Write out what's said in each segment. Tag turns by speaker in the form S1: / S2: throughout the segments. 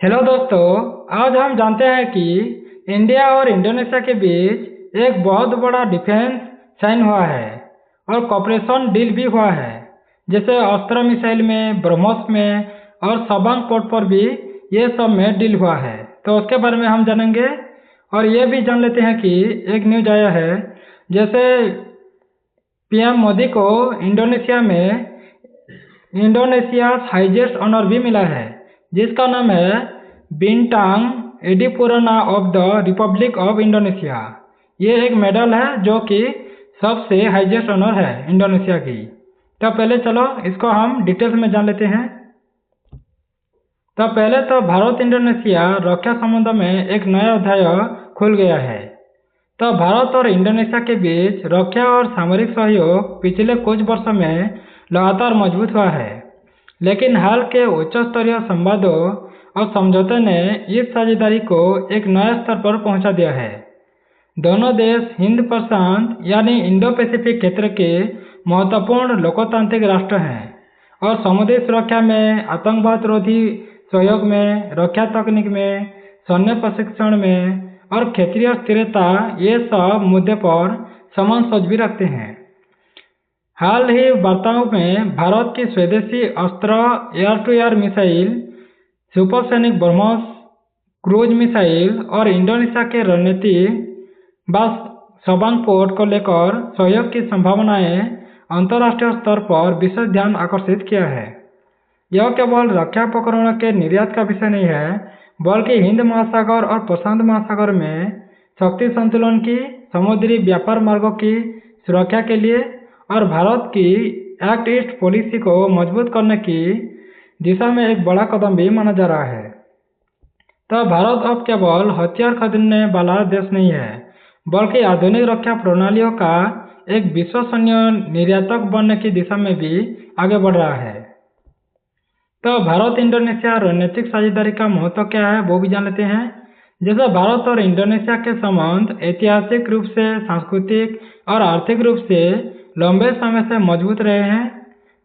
S1: Hello दोस्तों। आज हम जानते हैं कि इंडिया और इंडोनेशिया के बीच एक बहुत बड़ा डिफेंस साइन हुआ है और कॉपरेशन डील भी हुआ है। जैसे अस्त्र मिसाइल में, ब्रह्मोस में और सबांग पोर्ट पर भी ये सब में डील हुआ है। तो उसके बारे में हम जानेंगे और ये भी जान लेते हैं कि एक न्यूज आया है। जैसे पीएम मोदी को इंडोनेशिया हाईएस्ट ऑनर भी मिला है, जिसका नाम है Bintang Adipurana of the Republic of Indonesia. ये एक मेडल है जो कि सबसे हाईएस्ट ऑनर है इंडोनेशिया की। तो पहले चलो इसको हम डिटेल्स में जान लेते हैं। तो पहले तो भारत इंडोनेशिया रक्षा संबंध में एक नया अध्याय खुल गया है। तो भारत और इंडोनेशिया के बीच रक्षा और सामरिक सहयोग पिछले कुछ वर्षों में लगातार मजबूत हुआ है, लेकिन हाल के उच्च स्तरीय संवादों और समझौते ने इस साझेदारी को एक नए स्तर पर पहुंचा दिया है। दोनों देश हिंद प्रशांत यानी इंडो पैसिफिक क्षेत्र के महत्वपूर्ण लोकतांत्रिक राष्ट्र हैं और समुद्री सुरक्षा में, आतंकवाद रोधी सहयोग में, रक्षा तकनीक में, सैन्य प्रशिक्षण में और क्षेत्रीय स्थिरता, ये सब मुद्दे पर समान सोच भी रखते हैं। हाल ही वार्ताओं में भारत की स्वदेशी Astra air to air missile, supersonic BrahMos cruise missile और इंडोनेशिया के रणनीतिक बस सबांग पोर्ट को लेकर सहयोग की संभावनाएं अंतर्राष्ट्रीय स्तर पर विशेष ध्यान आकर्षित किया है। यह केवल रक्षा उपकरणों के निर्यात का विषय नहीं है, बल्कि हिंद महासागर और प्रशांत महासागर में शक्ति संतुलन की, समुद्री व्यापार मार्गों की सुरक्षा के लिए और भारत की एक्ट ईस्ट पॉलिसी को मजबूत करने की दिशा में एक बड़ा कदम भी माना जा रहा है। तो भारत अब केवल हथियार खरीदने वाला देश नहीं है, बल्कि आधुनिक रक्षा प्रणालियों का एक विश्वसनीय निर्यातक बनने की दिशा में भी आगे बढ़ रहा है। तो भारत इंडोनेशिया रणनीतिक साझेदारी का महत्व क्या है वो भी जान लेते हैं। जैसे भारत और इंडोनेशिया के संबंध ऐतिहासिक रूप से, सांस्कृतिक और आर्थिक रूप से लंबे समय से मजबूत रहे हैं।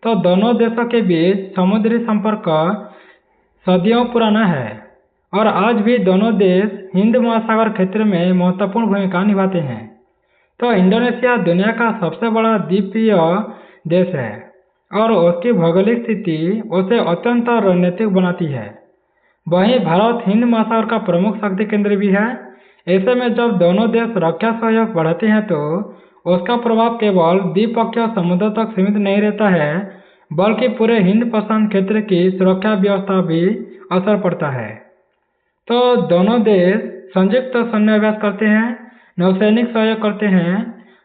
S1: तो दोनों देशों के बीच समुद्री संपर्क सदियों पुराना है और आज भी दोनों देश हिंद महासागर क्षेत्र में महत्वपूर्ण भूमिका निभाते हैं। तो इंडोनेशिया दुनिया का सबसे बड़ा द्वीपीय देश है और उसकी भौगोलिक स्थिति उसे अत्यंत रणनीतिक बनाती है। वहीं भारत हिंद महासागर का प्रमुख शक्ति केंद्र भी है। ऐसे में जब दोनों देश रक्षा सहयोग बढ़ाते हैं तो उसका प्रभाव केवल द्विपक्षीय समुद्र तक सीमित नहीं रहता है, बल्कि पूरे हिंद प्रशांत क्षेत्र की सुरक्षा व्यवस्था भी असर पड़ता है। तो दोनों देश संयुक्त सैन्य अभ्यास करते हैं, नौसैनिक सहयोग करते हैं,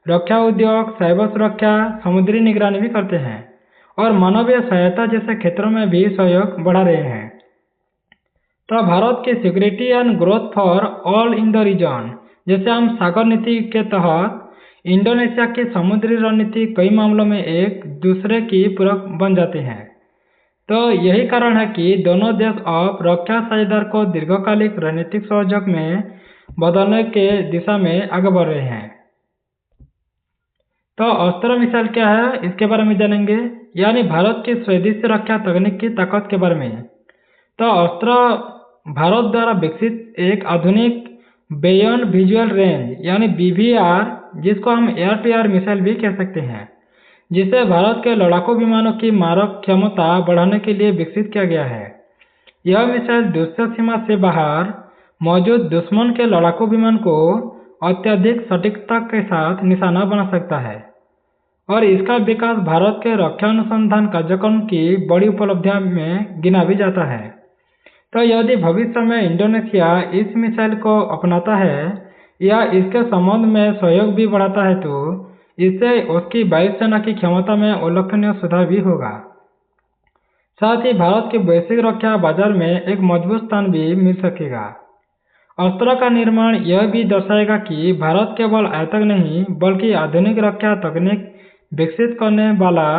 S1: रक्षा उद्योग, साइबर सुरक्षा, समुद्री निगरानी भी करते हैं और मानवीय सहायता जैसे क्षेत्रों में भी सहयोग बढ़ा रहे हैं। तो भारत की security and growth for all in the region, जैसे हम सागर नीति के तहत इंडोनेशिया की समुद्री रणनीति कई मामलों में एक दूसरे की पूरक बन जाते हैं। तो यही कारण है कि दोनों देश अब रक्षा साझेदार को दीर्घकालिक रणनीतिक सहयोग में बदलने के दिशा में आगे बढ़ रहे हैं। तो अस्त्र मिसाइल क्या है इसके बारे में जानेंगे, यानी भारत की स्वदेशी रक्षा तकनीक की ताकत के बारे में। तो अस्त्र भारत द्वारा विकसित एक आधुनिक बियॉन्ड विजुअल रेंज यानी बीवीआर, जिसको हम एयर टू एयर मिसाइल भी कह सकते हैं, जिसे भारत के लड़ाकू विमानों की मारक क्षमता बढ़ाने के लिए विकसित किया गया है। यह मिसाइल दुश्मन सीमा से बाहर मौजूद दुश्मन के लड़ाकू विमान को अत्यधिक सटीकता के साथ निशाना बना सकता है और इसका विकास भारत के रक्षा अनुसंधान कार्यक्रम की बड़ी उपलब्धियों में गिना भी जाता है। तो यदि भविष्य में इंडोनेशिया इस मिसाइल को अपनाता है या इसके संबंध में सहयोग भी बढ़ाता है, तो इससे उसकी वायुसेना की क्षमता में उल्लेखनीय सुधार भी होगा। साथ ही भारत के वैश्विक रक्षा बाजार में एक मजबूत स्थान भी मिल सकेगा। अस्त्र का निर्माण यह भी दर्शाएगा कि भारत केवल आयातक नहीं, बल्कि आधुनिक रक्षा तकनीक विकसित करने वाला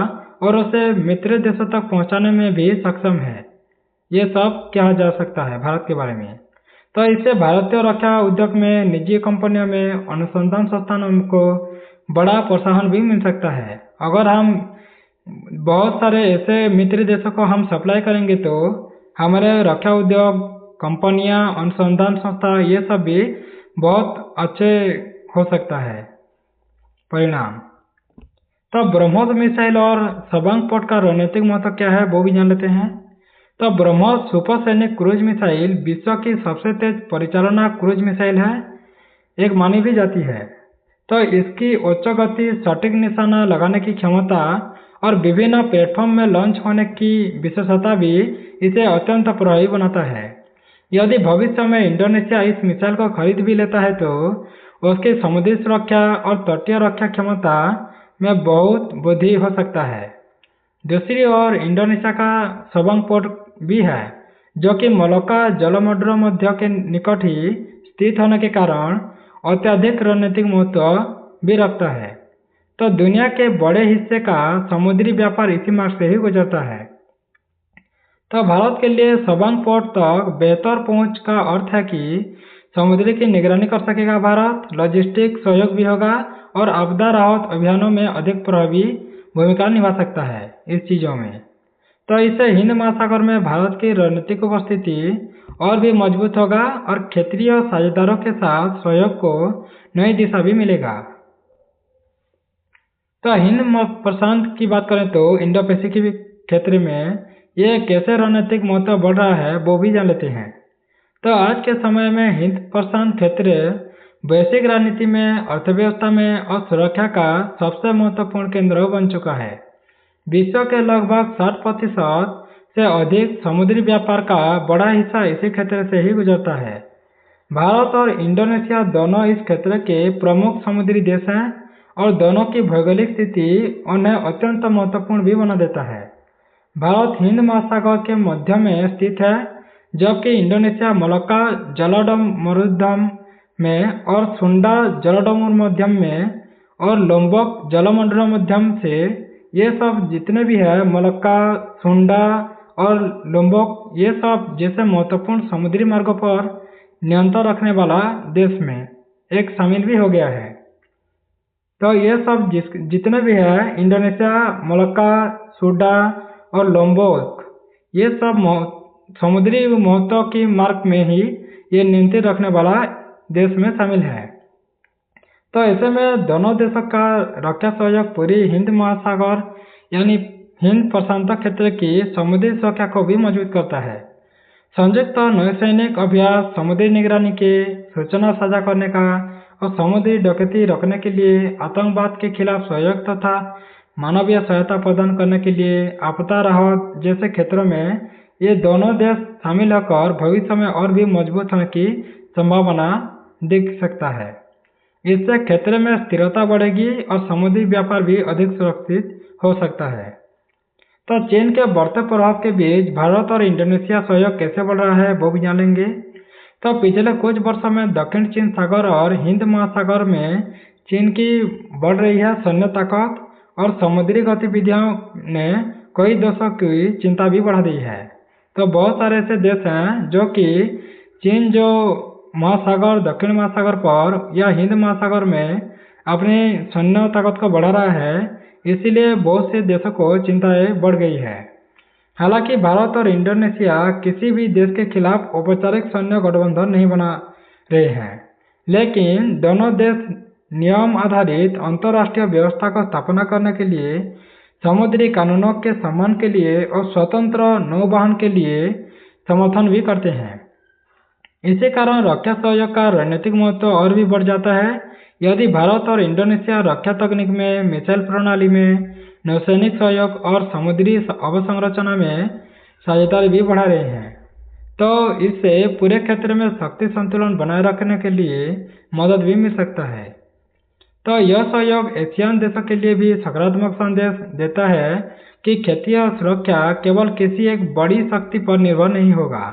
S1: और उसे मित्र देशों तक पहुंचाने में भी सक्षम है। ये सब कहा जा सकता है भारत के बारे में। तो इससे भारतीय रक्षा उद्योग में, निजी कंपनियों में, अनुसंधान संस्थानों को बड़ा प्रोत्साहन भी मिल सकता है। अगर हम बहुत सारे ऐसे मित्र देशों को हम सप्लाई करेंगे तो हमारे रक्षा उद्योग कंपनियां, अनुसंधान संस्था, ये सब भी बहुत अच्छे हो सकता है परिणाम। तो ब्रह्मोस मिसाइल और शबांग पोर्ट का रणनीतिक महत्व क्या है वो भी जान लेते हैं। तो ब्रह्मोस सुपरसैनिक क्रूज मिसाइल विश्व की सबसे तेज परिचालना क्रूज मिसाइल है, एक मानी भी जाती है। तो इसकी उच्च गति, सटीक निशाना लगाने की क्षमता और विभिन्न प्लेटफॉर्म में लॉन्च होने की विशेषता भी इसे अत्यंत प्रभावी बनाता है। यदि भविष्य में इंडोनेशिया इस मिसाइल को खरीद भी लेता है तो उसकी समुद्री सुरक्षा और तटीय रक्षा क्षमता में बहुत वृद्धि हो सकता है। दूसरी ओर इंडोनेशिया का शबांग पोर्ट भी है, जो कि मलक्का जलमंडल मध्य के निकट ही स्थित होने के कारण अत्यधिक रणनीतिक महत्व भी रखता है। तो दुनिया के बड़े हिस्से का समुद्री व्यापार इसी मार्ग से ही गुजरता है। तो भारत के लिए शबांग पोर्ट तक बेहतर पहुंच का अर्थ है कि समुद्री की निगरानी कर सकेगा भारत, लॉजिस्टिक सहयोग भी होगा और आपदा राहत अभियानों में अधिक प्रभावी भूमिका निभा सकता है इस चीज़ों में। तो इससे हिंद महासागर में भारत की रणनीतिक उपस्थिति और भी मजबूत होगा और क्षेत्रीय साझेदारों के साथ सहयोग को नई दिशा भी मिलेगा। तो हिंद प्रशांत की बात करें तो इंडो पैसिफिक क्षेत्र में ये कैसे रणनीतिक महत्व बढ़ रहा है वो भी जान लेते हैं। तो आज के समय में हिंद प्रशांत क्षेत्र वैश्विक राजनीति में, अर्थव्यवस्था में और सुरक्षा का सबसे महत्वपूर्ण केंद्र बन चुका है। विश्व के लगभग 60% से अधिक समुद्री व्यापार का बड़ा हिस्सा इसी क्षेत्र से ही गुजरता है। भारत और इंडोनेशिया दोनों इस क्षेत्र के प्रमुख समुद्री देश हैं और दोनों की भौगोलिक स्थिति उन्हें अत्यंत महत्वपूर्ण भी बना देता है। भारत हिंद महासागर के मध्य में स्थित है, जबकि इंडोनेशिया मलक्का जलमंडलम में और सुंडा जलमंडलम में और लोम्बोक जलमंडल मध्यम से, ये सब जितने भी है मलक्का, सुंडा और लोम्बोक, ये सब जैसे महत्वपूर्ण समुद्री मार्गों पर नियंत्रण रखने वाला देश में एक शामिल भी हो गया है। तो ये सब जितने भी है इंडोनेशिया, मलक्का, सुंडा और लोम्बोक, ये सब समुद्री महत्व की मार्ग में ही ये नियंत्रण रखने वाला देश में शामिल है। तो ऐसे में दोनों देशों का रक्षा सहयोग पूरी हिंद महासागर यानी हिंद प्रशांत क्षेत्र की समुद्री सुरक्षा को भी मजबूत करता है। संयुक्त नौसैनिक अभ्यास, समुद्री निगरानी के, सूचना साझा करने का और समुद्री डकैती रोकने के लिए, आतंकवाद के खिलाफ सहयोग तथा मानवीय सहायता प्रदान करने के लिए, आपदा राहत जैसे क्षेत्रों में ये दोनों देश शामिल होकर भविष्य में और भी मजबूत होने की संभावना दिख सकता है। इससे क्षेत्र में स्थिरता बढ़ेगी और समुद्री व्यापार भी अधिक सुरक्षित हो सकता है। तो चीन के बढ़ते प्रभाव के बीच भारत और इंडोनेशिया सहयोग कैसे बढ़ रहा है वो भी जानेंगे। तो पिछले कुछ वर्षों में दक्षिण चीन सागर और हिंद महासागर में चीन की बढ़ रही है सैन्य ताकत और समुद्री गतिविधियों ने कई देशों की चिंता भी बढ़ा दी है। तो बहुत सारे ऐसे देश हैं जो कि चीन जो महासागर, दक्षिण महासागर पर या हिंद महासागर में अपनी सैन्य ताकत को बढ़ा रहा है, इसीलिए बहुत से देशों को चिंताएं बढ़ गई है। हालांकि भारत और इंडोनेशिया किसी भी देश के खिलाफ औपचारिक सैन्य गठबंधन नहीं बना रहे हैं, लेकिन दोनों देश नियम आधारित अंतर्राष्ट्रीय व्यवस्था को स्थापना करने के लिए, समुद्री कानूनों के सम्मान के लिए और स्वतंत्र नौवहन के लिए समर्थन भी करते हैं। इसी कारण रक्षा सहयोग का रणनीतिक महत्व और भी बढ़ जाता है। यदि भारत और इंडोनेशिया रक्षा तकनीक में, मिसाइल प्रणाली में, नौसैनिक सहयोग और समुद्री अवसंरचना में साझेदारी भी बढ़ा रहे हैं, तो इससे पूरे क्षेत्र में शक्ति संतुलन बनाए रखने के लिए मदद भी मिल सकता है। तो यह सहयोग एशियान देशों के लिए भी सकारात्मक संदेश देता है कि क्षेत्रीय सुरक्षा केवल किसी एक बड़ी शक्ति पर निर्भर नहीं होगा,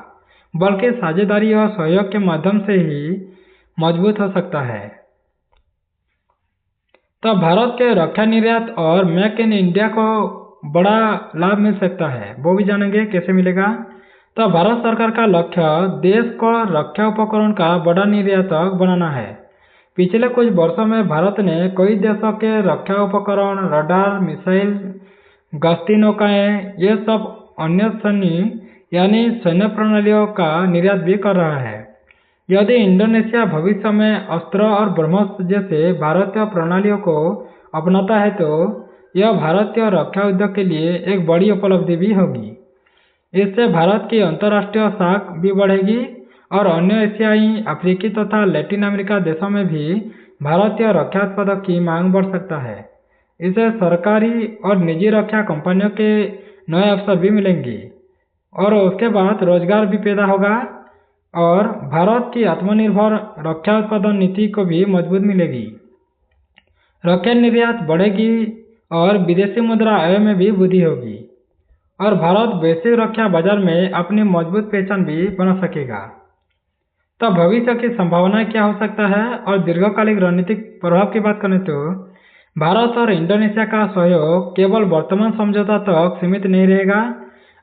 S1: बल्कि साझेदारी और सहयोग के माध्यम से ही मजबूत हो सकता है। तो भारत के रक्षा निर्यात और मेक इन इंडिया को बड़ा लाभ मिल सकता है, वो भी जानेंगे कैसे मिलेगा। तो भारत सरकार का लक्ष्य देश को रक्षा उपकरण का बड़ा निर्यातक बनाना है। पिछले कुछ वर्षों में भारत ने कई देशों के रक्षा उपकरण, रडार, मिसाइल, गश्ती नौकाएं, ये सब अन्य सैन्य यानी सैन्य प्रणालियों का निर्यात भी कर रहा है। यदि इंडोनेशिया भविष्य में अस्त्र और ब्रह्मोस जैसे भारतीय प्रणालियों को अपनाता है तो यह भारतीय रक्षा उद्योग के लिए एक बड़ी उपलब्धि भी होगी। इससे भारत की अंतर्राष्ट्रीय साख भी बढ़ेगी और अन्य एशियाई, अफ्रीकी तथा लैटिन अमेरिका देशों में भी भारतीय रक्षा उत्पादों की मांग बढ़ सकता है। इससे सरकारी और निजी रक्षा कंपनियों के नए अवसर भी मिलेंगे और उसके बाद रोजगार भी पैदा होगा और भारत की आत्मनिर्भर रक्षा उत्पादन नीति को भी मजबूत मिलेगी। रक्षा निर्यात बढ़ेगी और विदेशी मुद्रा आय में भी वृद्धि होगी और भारत वैश्विक रक्षा बाजार में अपनी मजबूत पहचान भी बना सकेगा। तो भविष्य की संभावनाएं क्या हो सकता है और दीर्घकालिक रणनीतिक प्रभाव की बात करें तो भारत और इंडोनेशिया का सहयोग केवल वर्तमान समझौता तक सीमित नहीं रहेगा।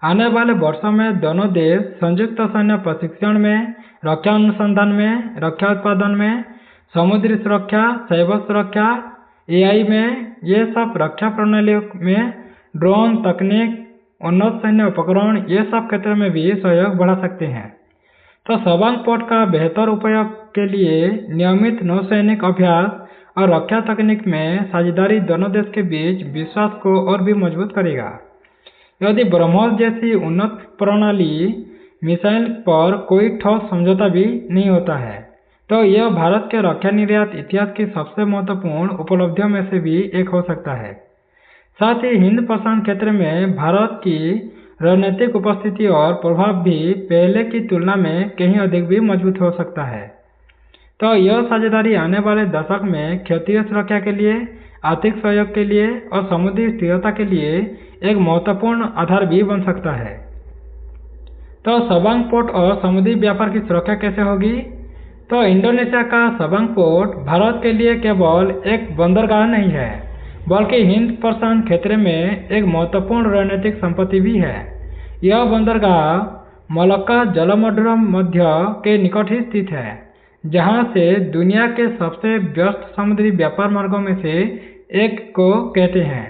S1: आने वाले वर्षों में दोनों देश संयुक्त सैन्य प्रशिक्षण में, रक्षा अनुसंधान में, रक्षा उत्पादन में, समुद्री सुरक्षा, साइबर सुरक्षा, एआई में, ये सब रक्षा प्रणालियों में, ड्रोन तकनीक, उन्नत सैन्य उपकरण, ये सब क्षेत्रों में भी सहयोग बढ़ा सकते हैं। तो सवांग पोर्ट का बेहतर उपयोग के लिए नियमित नौसैनिक अभ्यास और रक्षा तकनीक में साझेदारी दोनों देश के बीच विश्वास को और भी मजबूत करेगा। यदि ब्रह्मोस जैसी उन्नत प्रणाली मिसाइल पर कोई ठोस समझौता भी नहीं होता है तो यह भारत के रक्षा निर्यात इतिहास की सबसे महत्वपूर्ण उपलब्धियों में से भी एक हो सकता है। साथ ही हिंद प्रशांत क्षेत्र में भारत की रणनीतिक उपस्थिति और प्रभाव भी पहले की तुलना में कहीं अधिक भी मजबूत हो सकता है। तो यह साझेदारी आने वाले दशक में क्षेत्रीय सुरक्षा के लिए, आर्थिक सहयोग के लिए और समुद्री स्थिरता के लिए एक महत्वपूर्ण आधार भी बन सकता है। तो सवांग पोर्ट और समुद्री व्यापार की सुरक्षा कैसे होगी? तो इंडोनेशिया का सवांग पोर्ट भारत के लिए केवल एक बंदरगाह नहीं है बल्कि हिंद प्रशांत क्षेत्र में एक महत्वपूर्ण रणनीतिक संपत्ति भी है। यह बंदरगाह मलक्का जलसमुद्र मध्य के निकट ही स्थित है जहां से दुनिया के सबसे व्यस्त समुद्री व्यापार मार्गों में से एक को कहते हैं।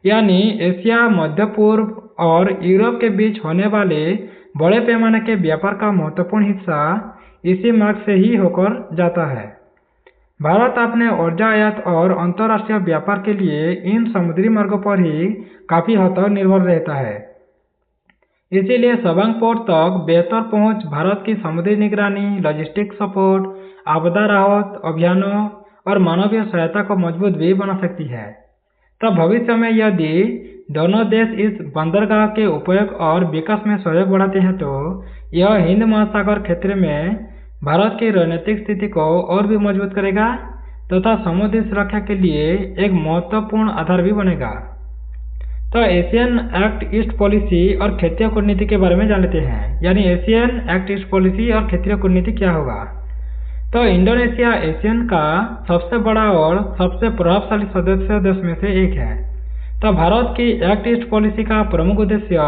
S1: यानी एशिया, मध्य पूर्व और यूरोप के बीच होने वाले बड़े पैमाने के व्यापार का महत्वपूर्ण हिस्सा इसी मार्ग से ही होकर जाता है। भारत अपने ऊर्जा आयात और अंतर्राष्ट्रीय व्यापार के लिए इन समुद्री मार्गों पर ही काफी हद तक निर्भर रहता है। इसीलिए सवांग पोर्ट तक बेहतर पहुंच भारत की समुद्री निगरानी, लॉजिस्टिक सपोर्ट, आपदा राहत अभियानों और मानवीय सहायता को मजबूत भी बना सकती है। तब भविष्य में यदि दोनों देश इस बंदरगाह के उपयोग और विकास में सहयोग बढ़ाते हैं तो यह हिंद महासागर क्षेत्र में भारत की रणनीतिक स्थिति को और भी मजबूत करेगा तथा समुद्री सुरक्षा के लिए एक महत्वपूर्ण आधार भी बनेगा। तो एशियन एक्ट ईस्ट पॉलिसी और क्षेत्रीय कूटनीति के बारे में जान लेते हैं। यानी एशियन एक्ट ईस्ट पॉलिसी और क्षेत्रीय कूटनीति क्या होगा? तो इंडोनेशिया एशियन का सबसे बड़ा और सबसे प्रभावशाली सदस्य देश में से एक है। तो भारत की एक्ट ईस्ट पॉलिसी का प्रमुख उद्देश्य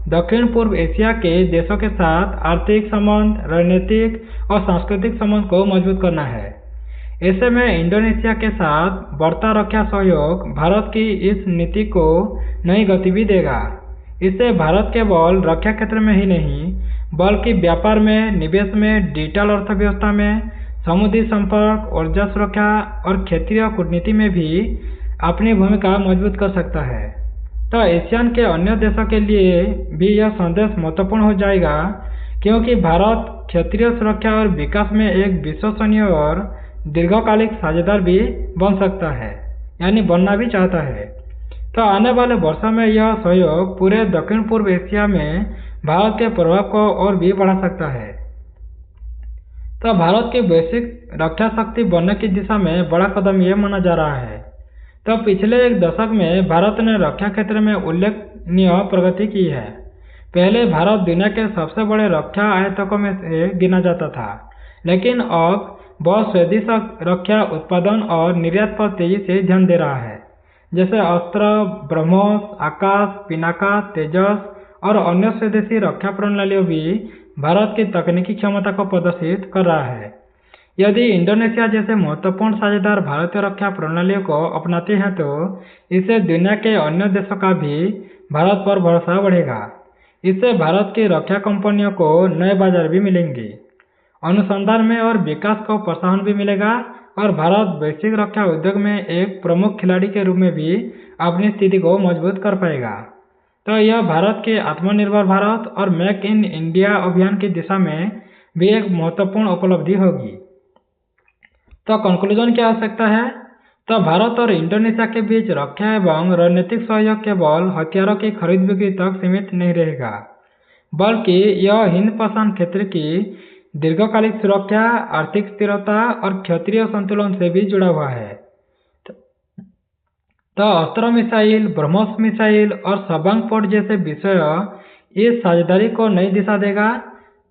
S1: दक्षिण पूर्व एशिया के देशों के साथ आर्थिक संबंध, रणनीतिक और सांस्कृतिक संबंध को मजबूत करना है। ऐसे में इंडोनेशिया के साथ बढ़ता रक्षा सहयोग भारत की इस नीति को नई गति भी देगा। इससे भारत केवल रक्षा क्षेत्र में ही नहीं बल्कि व्यापार में, निवेश में, डिजिटल अर्थव्यवस्था में, समुद्री संपर्क, ऊर्जा सुरक्षा और क्षेत्रीय कूटनीति में भी अपनी भूमिका मजबूत कर सकता है। तो एशियन के अन्य देशों के लिए भी यह संदेश महत्वपूर्ण हो जाएगा क्योंकि भारत क्षेत्रीय सुरक्षा और विकास में एक विश्वसनीय और दीर्घकालिक साझेदार भी बन सकता है, यानी बनना भी चाहता है। तो आने वाले वर्षों में यह सहयोग पूरे दक्षिण पूर्व एशिया में भारत के प्रभाव को और भी बढ़ा सकता है। तो भारत की वैश्विक रक्षा शक्ति बनने की दिशा में बड़ा कदम यह माना जा रहा है। तो पिछले एक दशक में भारत ने रक्षा क्षेत्र में उल्लेखनीय प्रगति की है। पहले भारत दुनिया के सबसे बड़े रक्षा आयातकों में से गिना जाता था, लेकिन अब वह स्वदेशी रक्षा उत्पादन और निर्यात पर तेजी से ध्यान दे रहा है। जैसे अस्त्र, ब्रह्मोस, आकाश, पिनाका, तेजस और अन्य स्वदेशी रक्षा प्रणालियों भी भारत की तकनीकी क्षमता को प्रदर्शित कर रहा है। यदि इंडोनेशिया जैसे महत्वपूर्ण साझेदार भारतीय रक्षा प्रणालियों को अपनाते हैं तो इससे दुनिया के अन्य देशों का भी भारत पर भरोसा बढ़ेगा। इससे भारत की रक्षा कंपनियों को नए बाजार भी मिलेंगे, अनुसंधान में और विकास को प्रोत्साहन भी मिलेगा और भारत वैश्विक रक्षा उद्योग में एक प्रमुख खिलाड़ी के रूप में भी अपनी स्थिति को मजबूत कर पाएगा। तो यह भारत के आत्मनिर्भर भारत और मेक इन इंडिया अभियान की दिशा में भी एक महत्वपूर्ण उपलब्धि होगी। तो कंक्लूजन की आवश्यकता है, तो भारत और इंडोनेशिया के बीच रक्षा एवं रणनीतिक सहयोग केवल हथियारों की खरीद बिक्री तक सीमित नहीं रहेगा, बल्कि यह हिंद प्रशांत क्षेत्र की दीर्घकालिक सुरक्षा, आर्थिक स्थिरता और क्षेत्रीय संतुलन से भी जुड़ा हुआ है। तो अस्त्र मिसाइल, ब्रह्मोस मिसाइल और सबांग पोर्ट जैसे विषय इस साझेदारी को नई दिशा देगा।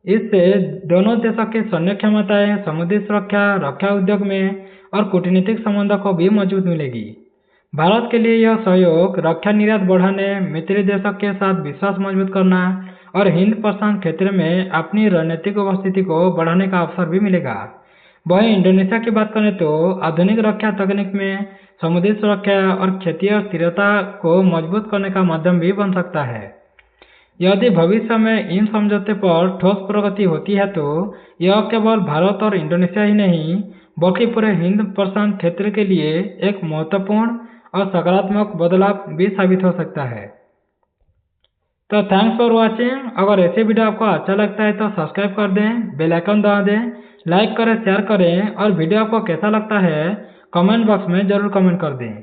S1: इससे दोनों देशों की सैन्य क्षमताएं, समुद्री सुरक्षा, रक्षा उद्योग में और कूटनीतिक संबंधों को भी मजबूत मिलेगी। भारत के लिए यह सहयोग रक्षा निर्यात बढ़ाने, मित्र देशों के साथ विश्वास मजबूत करना और हिंद प्रशांत क्षेत्र में अपनी रणनीतिक उपस्थिति को बढ़ाने का अवसर भी मिलेगा। वहीं इंडोनेशिया की बात करें तो आधुनिक रक्षा तकनीक में समुद्री सुरक्षा और क्षेत्रीय स्थिरता को मजबूत करने का माध्यम भी बन सकता है। यदि भविष्य में इन समझौते पर ठोस प्रगति होती है तो यह केवल भारत और इंडोनेशिया ही नहीं, बल्कि पूरे हिंद प्रशांत क्षेत्र के लिए एक महत्वपूर्ण और सकारात्मक बदलाव भी साबित हो सकता है। तो थैंक्स फॉर वॉचिंग। अगर ऐसे वीडियो आपको अच्छा लगता है तो सब्सक्राइब कर दें, बेल आइकन दबा दें, लाइक करें, शेयर करें और वीडियो आपको कैसा लगता है कमेंट बॉक्स में ज़रूर कमेंट कर दें।